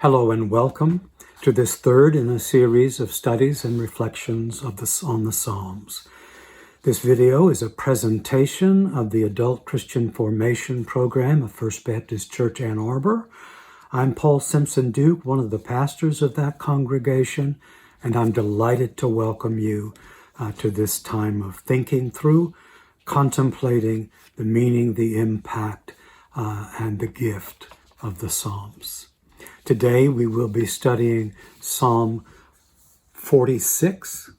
Hello and welcome to this third in a series of studies and reflections on the Psalms. This video is a presentation of the Adult Christian Formation Program of First Baptist Church, Ann Arbor. I'm Paul Simpson Duke, one of the pastors of that congregation, and I'm delighted to welcome you to this time of thinking through, contemplating the meaning, the impact, and the gift of the Psalms. Today we will be studying Psalm 46.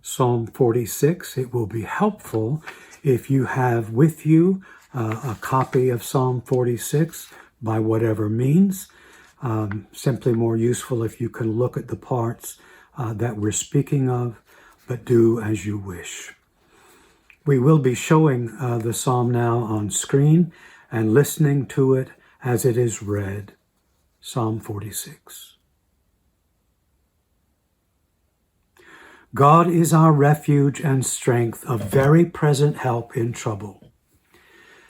Psalm 46. It will be helpful if you have with you a copy of Psalm 46 by whatever means. Simply more useful if you can look at the parts that we're speaking of, but do as you wish. We will be showing the psalm now on screen and listening to it as it is read. Psalm 46. God is our refuge and strength, a very present help in trouble.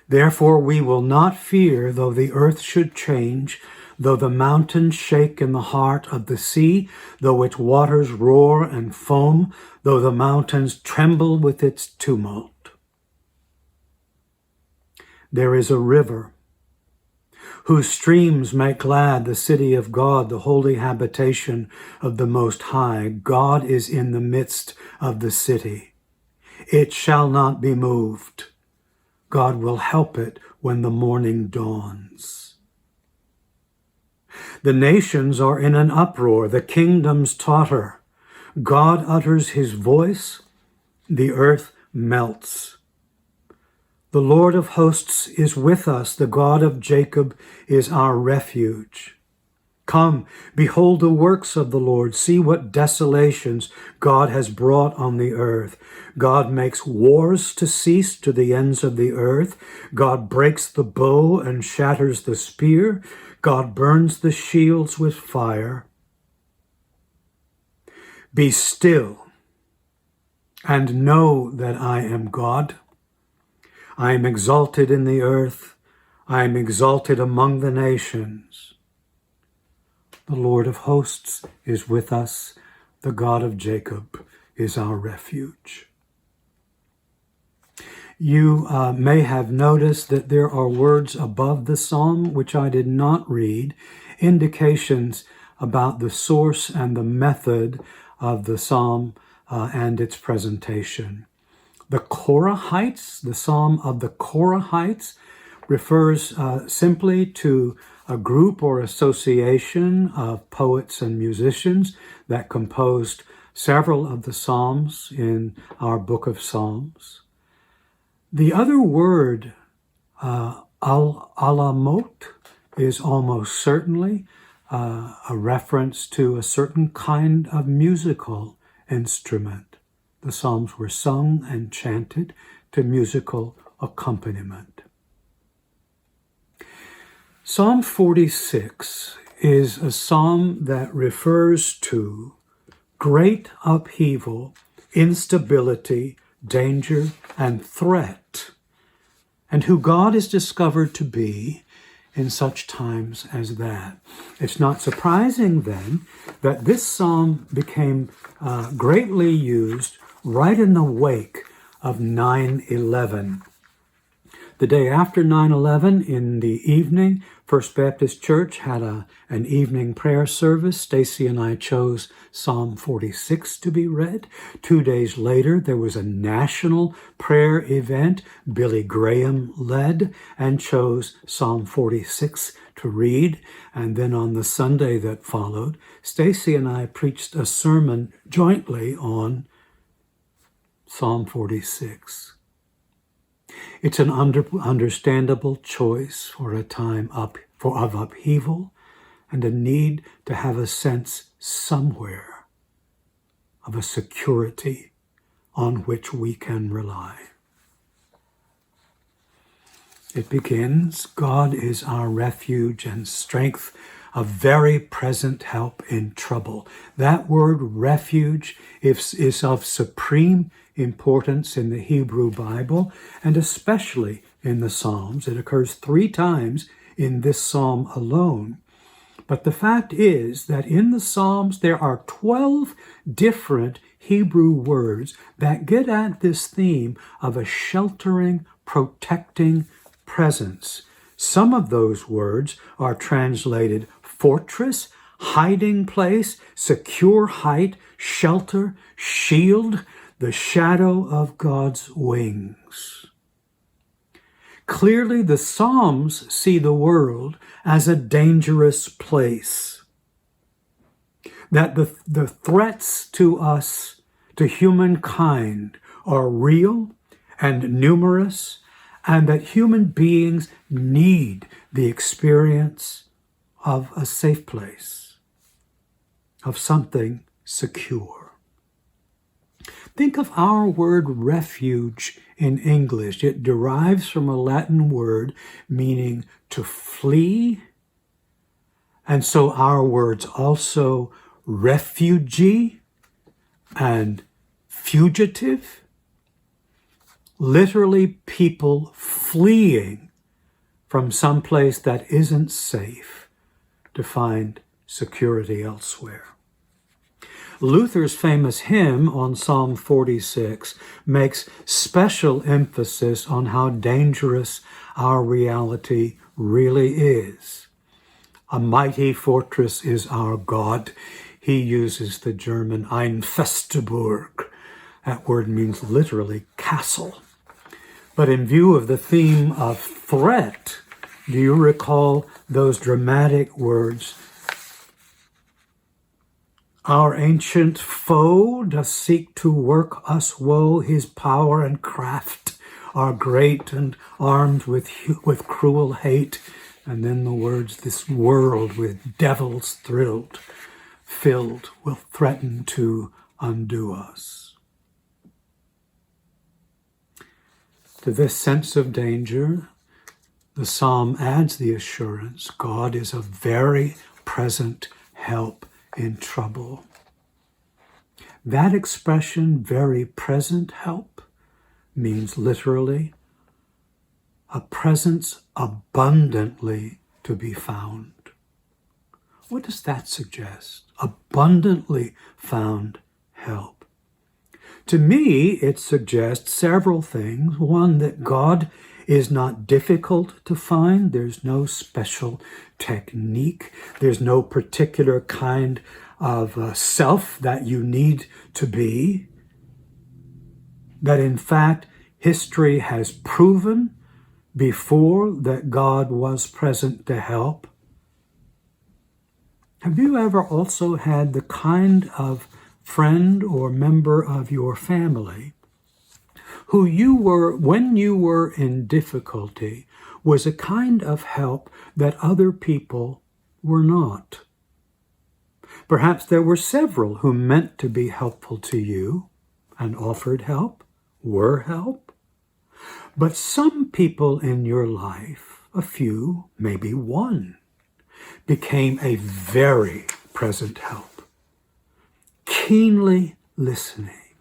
Therefore we will not fear, though the earth should change, though the mountains shake in the heart of the sea, though its waters roar and foam, though the mountains tremble with its tumult. There is a river whose streams make glad the city of God, the holy habitation of the Most High. God is in the midst of the city. It shall not be moved. God will help it when the morning dawns. The nations are in an uproar, the kingdoms totter. God utters his voice, the earth melts. The Lord of hosts is with us. The God of Jacob is our refuge. Come, behold the works of the Lord. See what desolations God has brought on the earth. God makes wars to cease to the ends of the earth. God breaks the bow and shatters the spear. God burns the shields with fire. Be still and know that I am God. I am exalted in the earth. I am exalted among the nations. The Lord of hosts is with us. The God of Jacob is our refuge. You may have noticed that there are words above the psalm, which I did not read, indications about the source and the method of the psalm and its presentation. The Korahites, the Psalm of the Korahites, refers simply to a group or association of poets and musicians that composed several of the Psalms in our book of Psalms. The other word, alamot, is almost certainly a reference to a certain kind of musical instrument. The Psalms were sung and chanted to musical accompaniment. Psalm 46 is a psalm that refers to great upheaval, instability, danger, and threat, and who God is discovered to be in such times as that. It's not surprising then that this psalm became greatly used right in the wake of 9/11. The day after 9/11, in the evening, First Baptist Church had an evening prayer service. Stacy and I chose Psalm 46 to be read. 2 days later, there was a national prayer event. Billy Graham led and chose Psalm 46 to read. And then on the Sunday that followed, Stacy and I preached a sermon jointly on Psalm 46. It's an understandable choice for a time of upheaval and a need to have a sense somewhere of a security on which we can rely. It begins, God is our refuge and strength, a very present help in trouble. That word refuge is of supreme importance in the Hebrew Bible, and especially in the Psalms. It occurs 3 times in this psalm alone. But the fact is that in the Psalms there are 12 different Hebrew words that get at this theme of a sheltering, protecting presence. Some of those words are translated fortress, hiding place, secure height, shelter, shield, the shadow of God's wings. Clearly, the Psalms see the world as a dangerous place. That the threats to us, to humankind, are real and numerous, and that human beings need the experience of a safe place, of something secure. Think of our word refuge in English. It derives from a Latin word meaning to flee. And so our words also refugee and fugitive, literally people fleeing from some place that isn't safe to find security elsewhere. Luther's famous hymn on Psalm 46 makes special emphasis on how dangerous our reality really is. A mighty fortress is our God. He uses the German Ein Festeburg. That word means literally castle. But in view of the theme of threat, do you recall those dramatic words? Our ancient foe does seek to work us woe. His power and craft are great and armed with cruel hate. And then the words, this world with devils filled, will threaten to undo us. To this sense of danger, the psalm adds the assurance God is a very present help in trouble. That expression, very present help, means literally a presence abundantly to be found. What does that suggest? Abundantly found help. To me, it suggests several things. One, that God is not difficult to find. There's no special technique. There's no particular kind of self that you need to be. That in fact, history has proven before that God was present to help. Have you ever also had the kind of friend or member of your family who you were, when you were in difficulty, was a kind of help that other people were not? Perhaps there were several who meant to be helpful to you and offered help, were help. But some people in your life, a few, maybe one, became a very present help, keenly listening,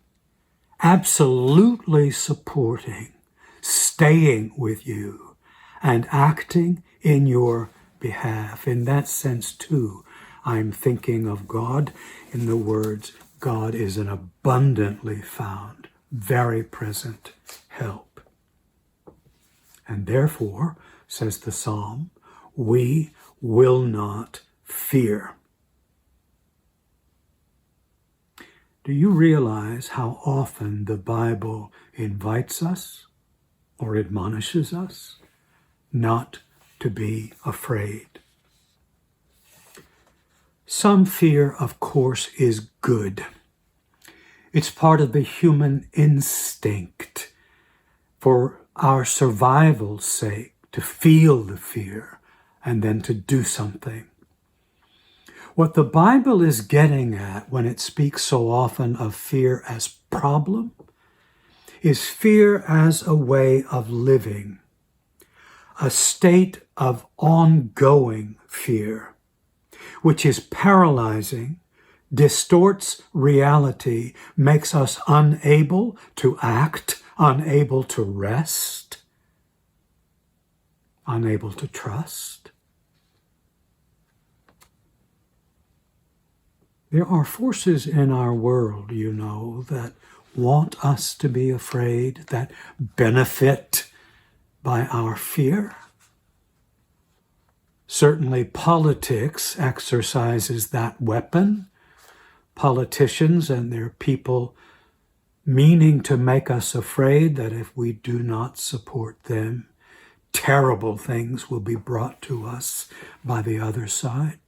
absolutely supporting, staying with you, and acting in your behalf. In that sense, too, I'm thinking of God in the words, God is an abundantly found, very present help. And therefore, says the psalm, we will not fear. Do you realize how often the Bible invites us or admonishes us not to be afraid? Some fear, of course, is good. It's part of the human instinct for our survival's sake to feel the fear and then to do something. What the Bible is getting at when it speaks so often of fear as problem is fear as a way of living, a state of ongoing fear, which is paralyzing, distorts reality, makes us unable to act, unable to rest, unable to trust. There are forces in our world, you know, that want us to be afraid, that benefit by our fear. Certainly politics exercises that weapon. Politicians and their people meaning to make us afraid that if we do not support them, terrible things will be brought to us by the other side.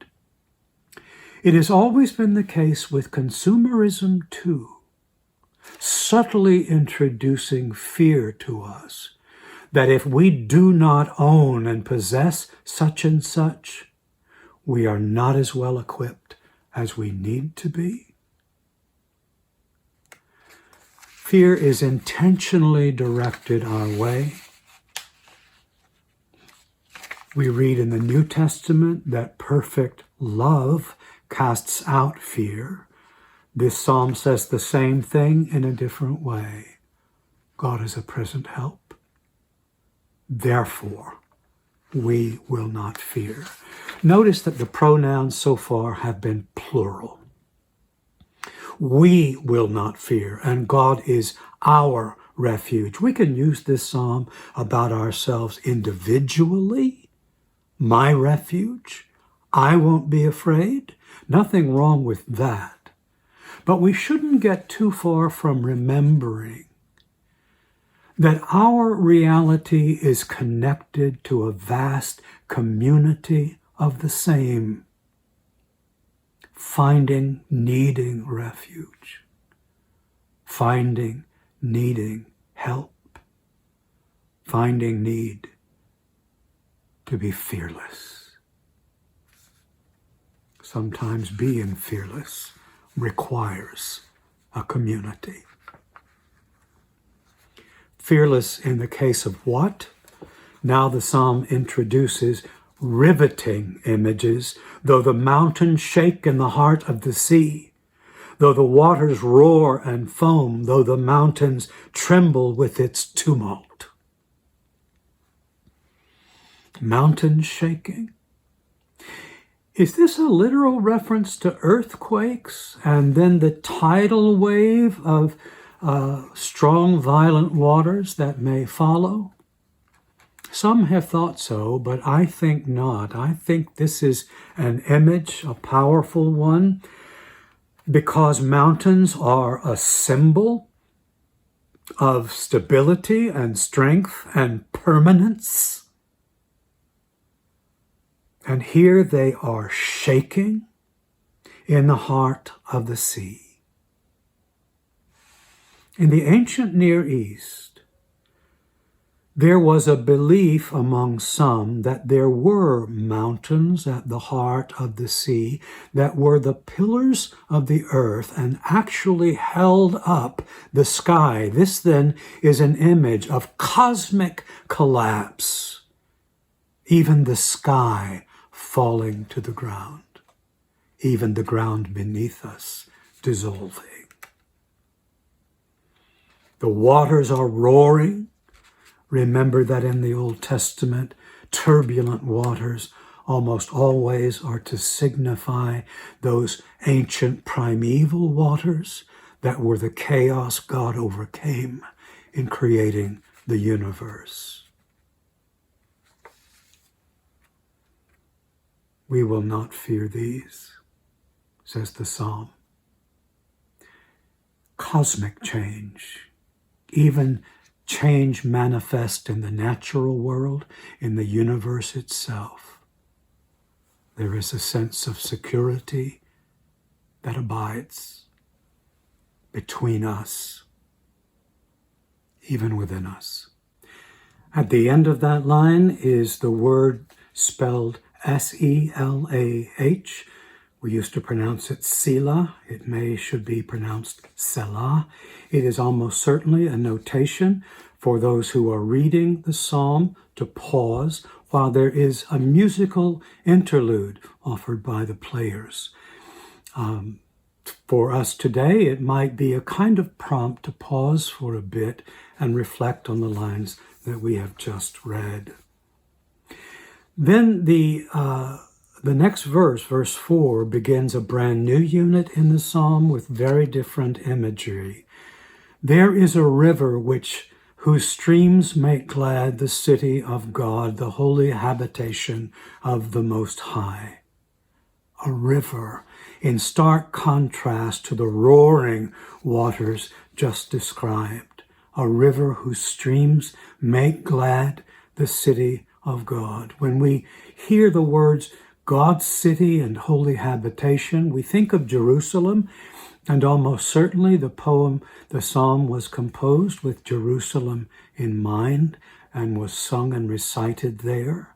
It has always been the case with consumerism too, subtly introducing fear to us that if we do not own and possess such and such, we are not as well equipped as we need to be. Fear is intentionally directed our way. We read in the New Testament that perfect love casts out fear. This psalm says the same thing in a different way. God is a present help. Therefore, we will not fear. Notice that the pronouns so far have been plural. We will not fear, and God is our refuge. We can use this psalm about ourselves individually. My refuge. I won't be afraid. Nothing wrong with that. But we shouldn't get too far from remembering that our reality is connected to a vast community of the same, finding, needing refuge, finding, needing help, finding need to be fearless. Sometimes being fearless requires a community. Fearless in the case of what? Now the psalm introduces riveting images. Though the mountains shake in the heart of the sea, though the waters roar and foam, though the mountains tremble with its tumult. Mountains shaking. Is this a literal reference to earthquakes and then the tidal wave of strong, violent waters that may follow? Some have thought so, but I think not. I think this is an image, a powerful one, because mountains are a symbol of stability and strength and permanence. And here they are shaking in the heart of the sea. In the ancient Near East, there was a belief among some that there were mountains at the heart of the sea that were the pillars of the earth and actually held up the sky. This then is an image of cosmic collapse, even the sky falling to the ground, even the ground beneath us dissolving. The waters are roaring. Remember that in the Old Testament, turbulent waters almost always are to signify those ancient primeval waters that were the chaos God overcame in creating the universe. We will not fear these, says the psalm. Cosmic change, even change manifest in the natural world, in the universe itself. There is a sense of security that abides between us, even within us. At the end of that line is the word spelled S-E-L-A-H. We used to pronounce it Selah. It should be pronounced Selah. It is almost certainly a notation for those who are reading the psalm to pause while there is a musical interlude offered by the players. For us today, it might be a kind of prompt to pause for a bit and reflect on the lines that we have just read. Then the the next verse, verse 4, begins a brand new unit in the psalm with very different imagery. There is a river whose streams make glad the city of God, the holy habitation of the Most High. A river, in stark contrast to the roaring waters just described. A river whose streams make glad the city of God. When we hear the words God's city and holy habitation, we think of Jerusalem, and almost certainly the psalm was composed with Jerusalem in mind and was sung and recited there.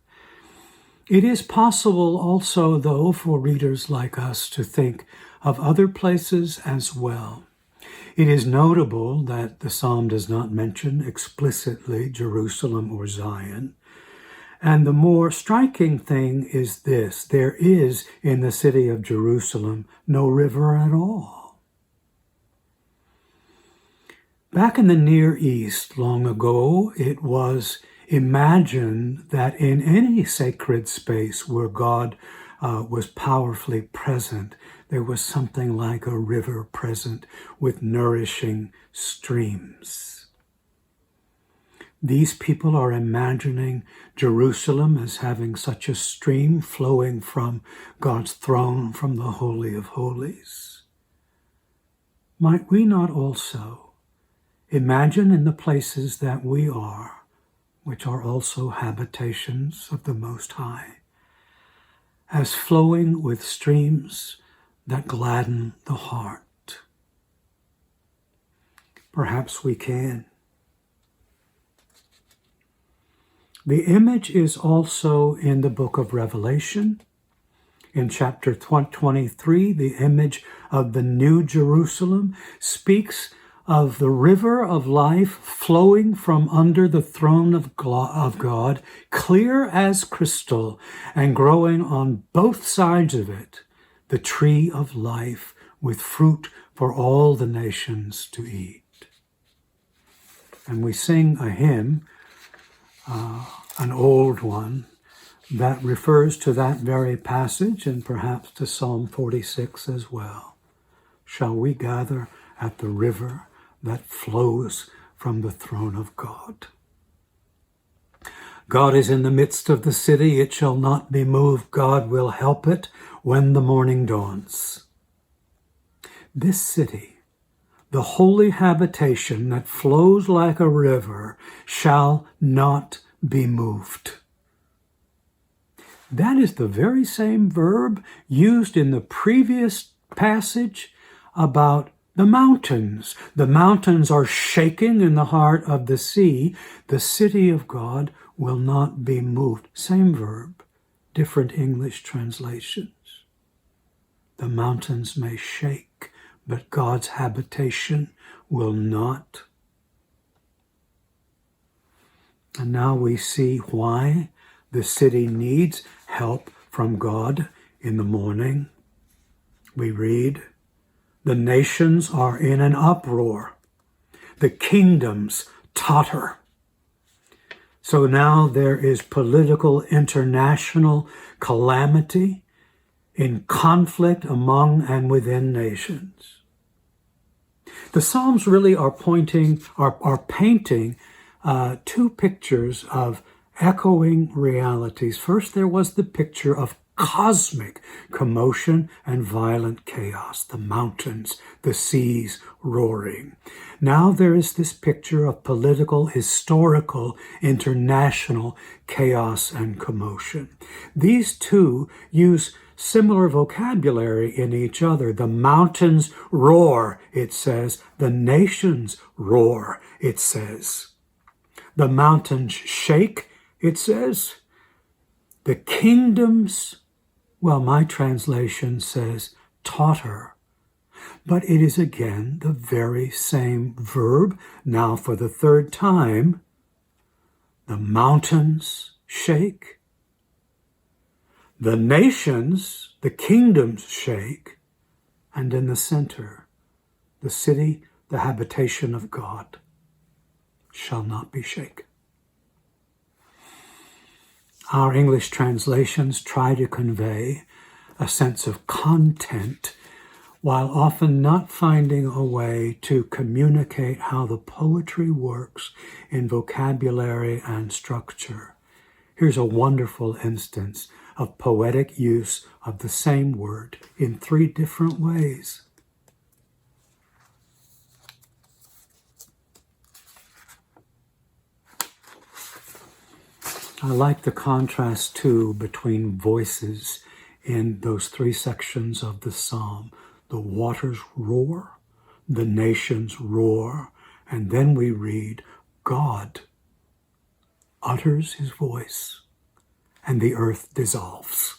It is possible also, though, for readers like us to think of other places as well. It is notable that the psalm does not mention explicitly Jerusalem or Zion. And the more striking thing is this: there is in the city of Jerusalem no river at all. Back in the Near East long ago, it was imagined that in any sacred space where God was powerfully present, there was something like a river present with nourishing streams. These people are imagining Jerusalem as having such a stream flowing from God's throne, from the Holy of Holies. Might we not also imagine in the places that we are, which are also habitations of the Most High, as flowing with streams that gladden the heart? Perhaps we can. The image is also in the book of Revelation. In chapter 23, the image of the New Jerusalem speaks of the river of life flowing from under the throne of God, clear as crystal, and growing on both sides of it, the tree of life with fruit for all the nations to eat. And we sing a hymn, an old one, that refers to that very passage and perhaps to Psalm 46 as well. Shall we gather at the river that flows from the throne of God? God is in the midst of the city, it shall not be moved. God will help it when the morning dawns. This city, the holy habitation that flows like a river, shall not be moved. That is the very same verb used in the previous passage about the mountains. The mountains are shaking in the heart of the sea. The city of God will not be moved. Same verb, different English translations. The mountains may shake, but God's habitation will not. And now we see why the city needs help from God in the morning. We read, the nations are in an uproar. The kingdoms totter. So now there is political international calamity in conflict among and within nations. The Psalms really are painting two pictures of echoing realities. First, there was the picture of cosmic commotion and violent chaos, the mountains, the seas roaring. Now there is this picture of political, historical, international chaos and commotion. These two use similar vocabulary in each other. The mountains roar, it says. The nations roar, it says. The mountains shake, it says. The kingdoms, well, my translation says totter. But it is again the very same verb, now for the third time. The mountains shake. The nations, the kingdoms shake. And in the center, the city, the habitation of God, shall not be shaken. Our English translations try to convey a sense of content while often not finding a way to communicate how the poetry works in vocabulary and structure. Here's a wonderful instance of poetic use of the same word in 3 different ways. I like the contrast, too, between voices in those 3 sections of the psalm. The waters roar, the nations roar, and then we read, God utters his voice, and the earth dissolves.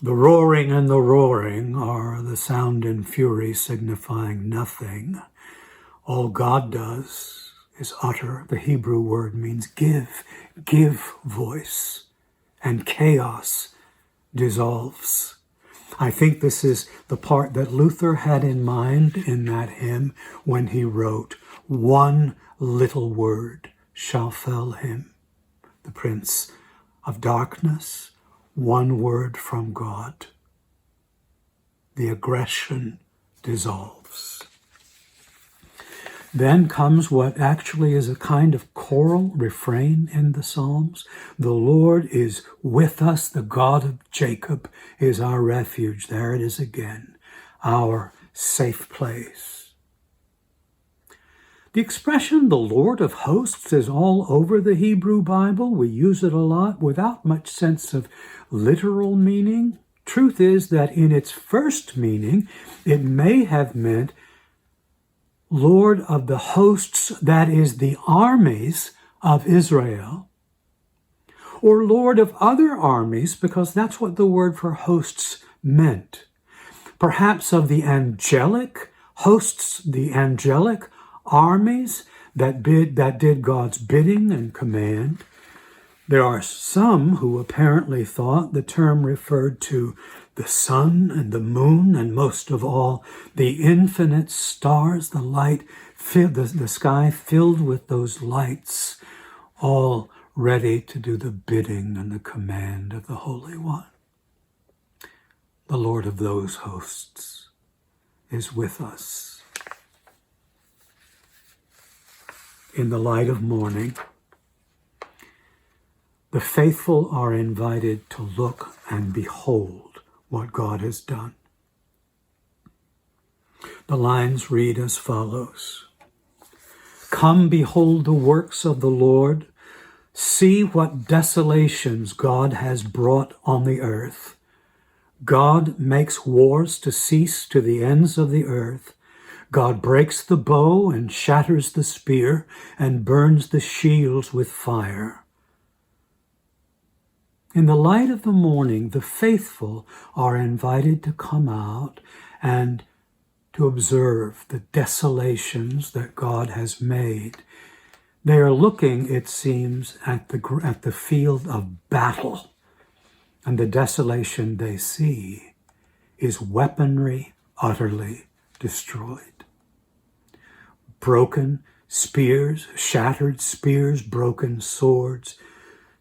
The roaring and the roaring are the sound and fury signifying nothing. All God does is utter. The Hebrew word means give voice, and chaos dissolves. I think this is the part that Luther had in mind in that hymn when he wrote, "One little word shall fell him, the prince of darkness, one word from God. The aggression dissolves." Then comes what actually is a kind of choral refrain in the Psalms. The Lord is with us, the God of Jacob is our refuge. There it is again, our safe place. The expression, the Lord of hosts, is all over the Hebrew Bible. We use it a lot without much sense of literal meaning. Truth is that in its first meaning, it may have meant Lord of the hosts, that is the armies of Israel, or Lord of other armies, because that's what the word for hosts meant. Perhaps of the angelic hosts, the angelic armies that did God's bidding and command. There are some who apparently thought the term referred to the sun and the moon, and most of all, the infinite stars, the sky filled with those lights, all ready to do the bidding and the command of the Holy One. The Lord of those hosts is with us. In the light of morning, the faithful are invited to look and behold what God has done. The lines read as follows. Come, behold the works of the Lord. See what desolations God has brought on the earth. God makes wars to cease to the ends of the earth. God breaks the bow and shatters the spear and burns the shields with fire. In the light of the morning, the faithful are invited to come out and to observe the desolations that God has made. They are looking, it seems, at the field of battle, and the desolation they see is weaponry utterly destroyed. Broken spears, shattered spears, broken swords,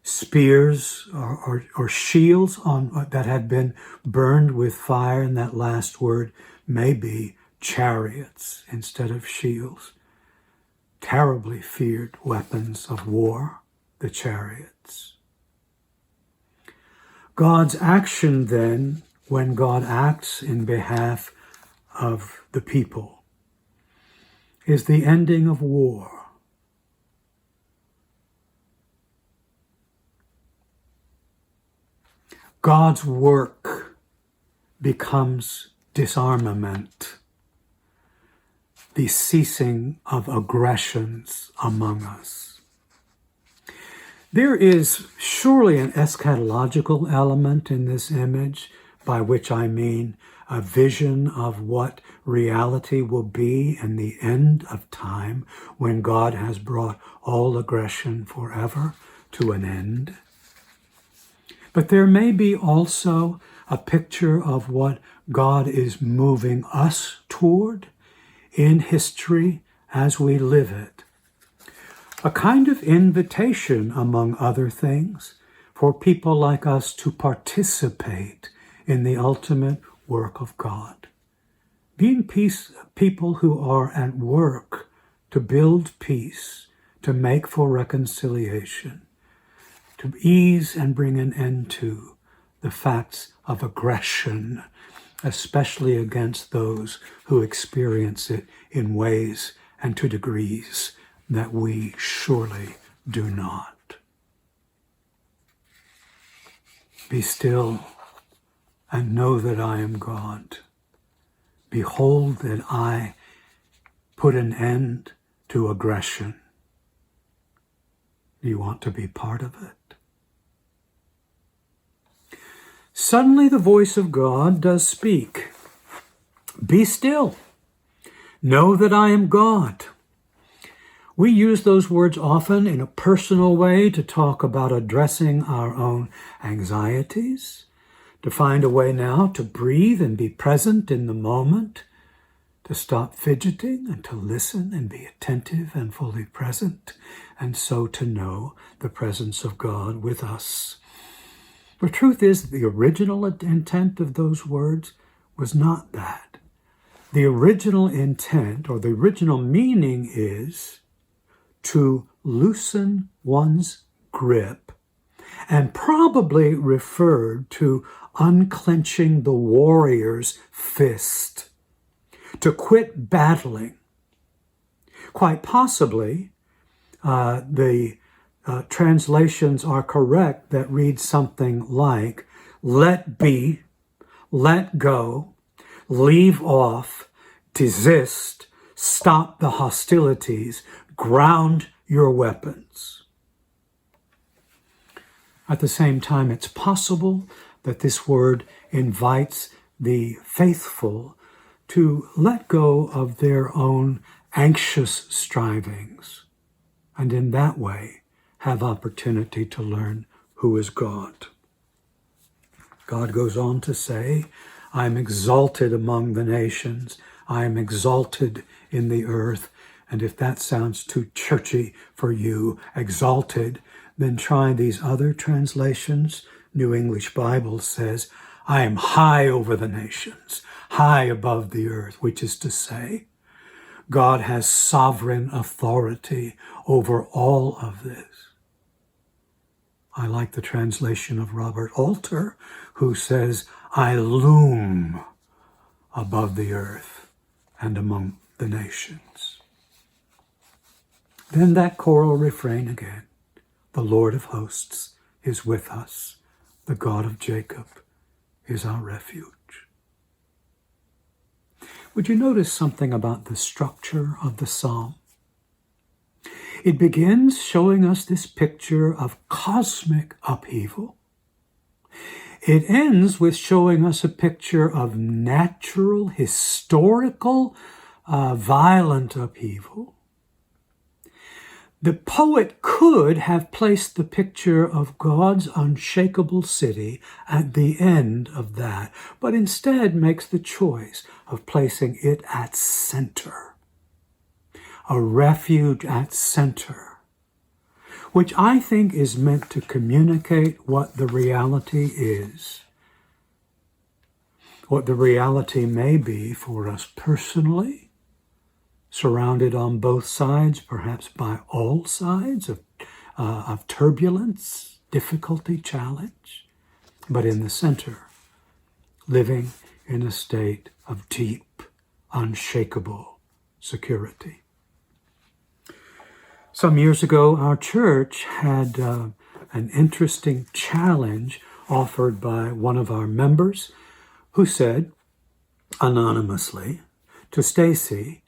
spears or shields that have been burned with fire, and that last word may be chariots instead of shields. Terribly feared weapons of war, the chariots. God's action then, when God acts in behalf of the people, is the ending of war. God's work becomes disarmament, the ceasing of aggressions among us. There is surely an eschatological element in this image, by which I mean a vision of what reality will be in the end of time when God has brought all aggression forever to an end. But there may be also a picture of what God is moving us toward in history as we live it. a kind of invitation, among other things, for people like us to participate in the ultimate work of God. Being people who are at work to build peace, to make for reconciliation, to ease and bring an end to the facts of aggression, especially against those who experience it in ways and to degrees that we surely do not. Be still and know that I am God. Behold that I put an end to aggression. Do you want to be part of it? Suddenly the voice of God does speak. Be still. Know that I am God. We use those words often in a personal way to talk about addressing our own anxieties, to find a way now to breathe and be present in the moment, to stop fidgeting and to listen and be attentive and fully present, and so to know the presence of God with us. The truth is, the original intent of those words was not that. The original intent, or the original meaning, is to loosen one's grip, and probably referred to unclenching the warrior's fist, to quit battling. Quite possibly, the translations are correct that read something like, let be, let go, leave off, desist, stop the hostilities, ground your weapons. At the same time, it's possible that this word invites the faithful to let go of their own anxious strivings, and in that way have opportunity to learn who is God. God goes on to say, I am exalted among the nations, I am exalted in the earth. And if that sounds too churchy for you, exalted, then try these other translations. New English Bible says, I am high over the nations, high above the earth, which is to say, God has sovereign authority over all of this. I like the translation of Robert Alter, who says, I loom above the earth and among the nations. Then that choral refrain again. The Lord of hosts is with us. The God of Jacob is our refuge. Would you notice something about the structure of the psalm? It begins showing us this picture of cosmic upheaval. It ends with showing us a picture of natural, historical, violent upheaval. The poet could have placed the picture of God's unshakable city at the end of that, but instead makes the choice of placing it at center. A refuge at center, which I think is meant to communicate what the reality is, what the reality may be for us personally, surrounded on both sides, perhaps by all sides of turbulence, difficulty, challenge, but in the center, living in a state of deep, unshakable security. Some years ago, our church had an interesting challenge offered by one of our members who said, anonymously, to Stacy,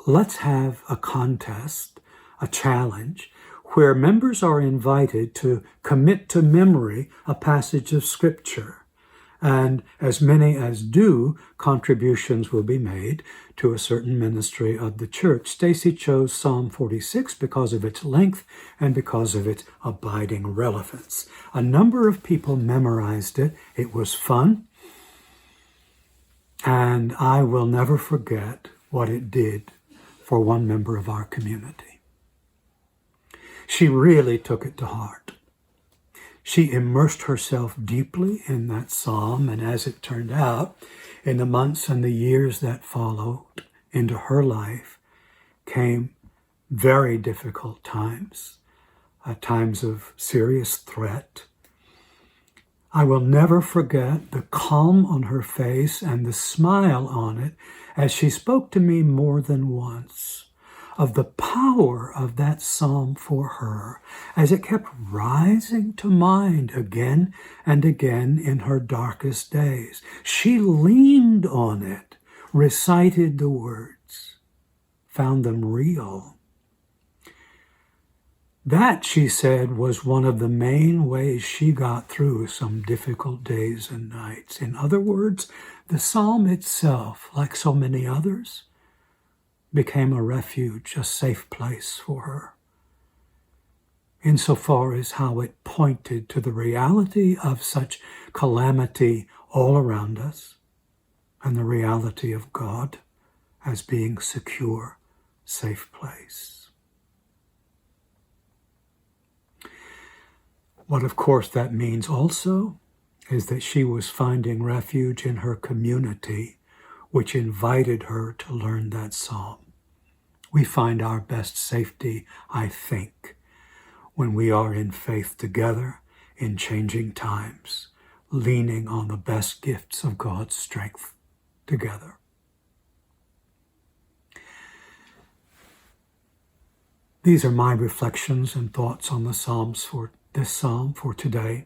let's have a contest, a challenge, where members are invited to commit to memory a passage of Scripture. And as many as do, contributions will be made to a certain ministry of the church. Stacy chose Psalm 46 because of its length and because of its abiding relevance. A number of people memorized it. It was fun. And I will never forget what it did for one member of our community. She really took it to heart. She immersed herself deeply in that psalm, and as it turned out, in the months and the years that followed into her life came very difficult times, times of serious threat. I will never forget the calm on her face and the smile on it as she spoke to me more than once of the power of that psalm for her as it kept rising to mind again and again in her darkest days. She leaned on it, recited the words, found them real. That, she said, was one of the main ways she got through some difficult days and nights. In other words, the psalm itself, like so many others, became a refuge, a safe place for her, insofar as how it pointed to the reality of such calamity all around us and the reality of God as being secure, safe place. What, of course, that means also is that she was finding refuge in her community, which invited her to learn that psalm. We find our best safety, I think, when we are in faith together in changing times, leaning on the best gifts of God's strength together. These are my reflections and thoughts on the Psalms for this psalm for today.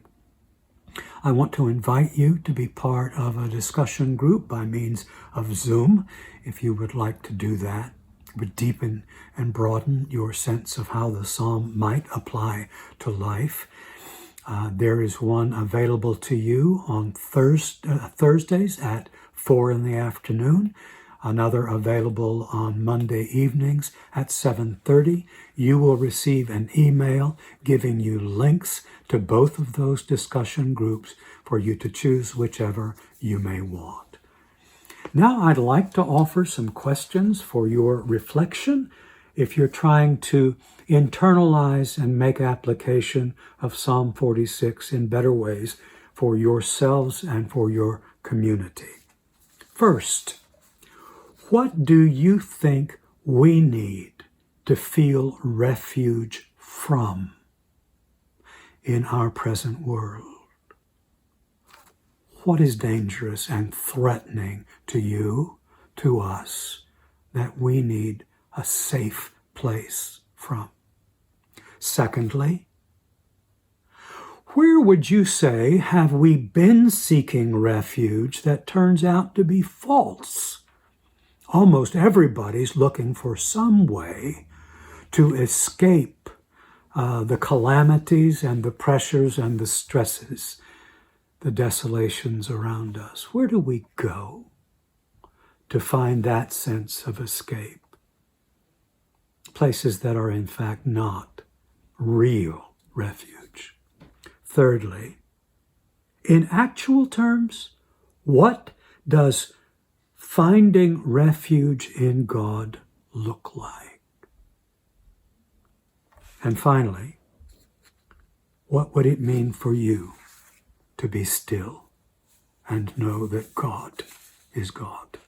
I want to invite you to be part of a discussion group by means of Zoom, if you would like to do that. It would deepen and broaden your sense of how the psalm might apply to life. There is one available to you on Thursdays at 4 in the afternoon. Another available on Monday evenings at 7:30. You will receive an email giving you links to both of those discussion groups for you to choose whichever you may want. Now I'd like to offer some questions for your reflection if you're trying to internalize and make application of Psalm 46 in better ways for yourselves and for your community. First, what do you think we need to feel refuge from in our present world? What is dangerous and threatening to you, to us, that we need a safe place from? Secondly, where would you say have we been seeking refuge that turns out to be false? Almost everybody's looking for some way to escape the calamities and the pressures and the stresses, the desolations around us. Where do we go to find that sense of escape? Places that are in fact not real refuge. Thirdly, in actual terms, what does finding refuge in God look like? And finally, what would it mean for you to be still and know that God is God?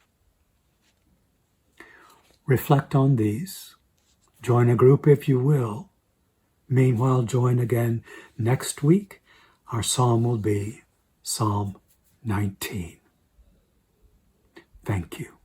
Reflect on these. Join a group if you will. Meanwhile, join again next week. Our psalm will be Psalm 19. Thank you.